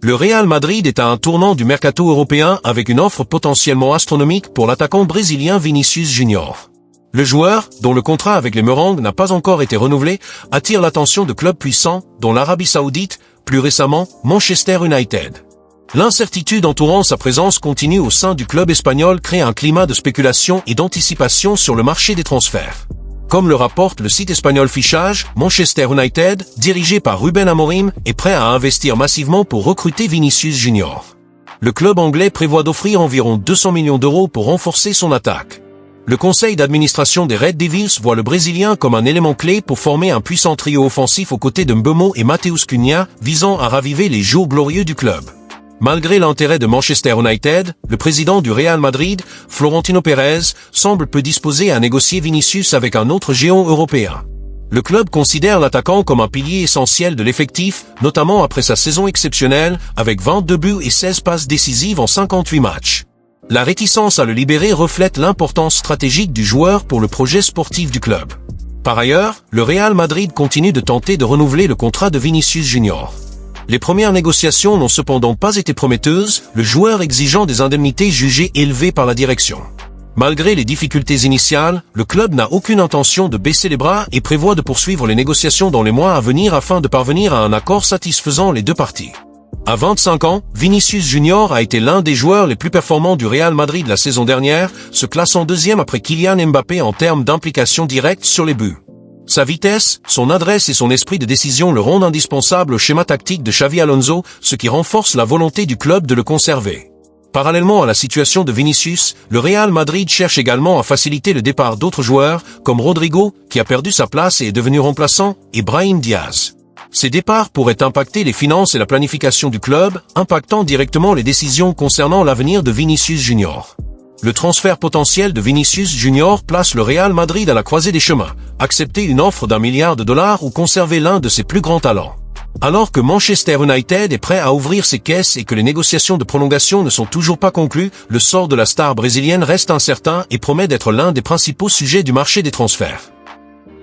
Le Real Madrid est à un tournant du mercato européen avec une offre potentiellement astronomique pour l'attaquant brésilien Vinicius Junior. Le joueur, dont le contrat avec les Merengues n'a pas encore été renouvelé, attire l'attention de clubs puissants, dont l'Arabie Saoudite, plus récemment Manchester United. L'incertitude entourant sa présence continue au sein du club espagnol crée un climat de spéculation et d'anticipation sur le marché des transferts. Comme le rapporte le site espagnol Fichage, Manchester United, dirigé par Ruben Amorim, est prêt à investir massivement pour recruter Vinicius Junior. Le club anglais prévoit d'offrir environ 200 millions d'euros pour renforcer son attaque. Le conseil d'administration des Red Devils voit le Brésilien comme un élément clé pour former un puissant trio offensif aux côtés de Mbeumo et Matheus Cunha, visant à raviver les jours glorieux du club. Malgré l'intérêt de Manchester United, le président du Real Madrid, Florentino Pérez, semble peu disposé à négocier Vinicius avec un autre géant européen. Le club considère l'attaquant comme un pilier essentiel de l'effectif, notamment après sa saison exceptionnelle, avec 22 buts et 16 passes décisives en 58 matchs. La réticence à le libérer reflète l'importance stratégique du joueur pour le projet sportif du club. Par ailleurs, le Real Madrid continue de tenter de renouveler le contrat de Vinicius Junior. Les premières négociations n'ont cependant pas été prometteuses, le joueur exigeant des indemnités jugées élevées par la direction. Malgré les difficultés initiales, le club n'a aucune intention de baisser les bras et prévoit de poursuivre les négociations dans les mois à venir afin de parvenir à un accord satisfaisant les deux parties. À 25 ans, Vinicius Junior a été l'un des joueurs les plus performants du Real Madrid la saison dernière, se classant deuxième après Kylian Mbappé en termes d'implication directe sur les buts. Sa vitesse, son adresse et son esprit de décision le rendent indispensable au schéma tactique de Xavi Alonso, ce qui renforce la volonté du club de le conserver. Parallèlement à la situation de Vinicius, le Real Madrid cherche également à faciliter le départ d'autres joueurs, comme Rodrigo, qui a perdu sa place et est devenu remplaçant, et Brahim Diaz. Ces départs pourraient impacter les finances et la planification du club, impactant directement les décisions concernant l'avenir de Vinicius Junior. Le transfert potentiel de Vinicius Junior place le Real Madrid à la croisée des chemins, accepter une offre d'1 milliard de dollars ou conserver l'un de ses plus grands talents. Alors que Manchester United est prêt à ouvrir ses caisses et que les négociations de prolongation ne sont toujours pas conclues, le sort de la star brésilienne reste incertain et promet d'être l'un des principaux sujets du marché des transferts.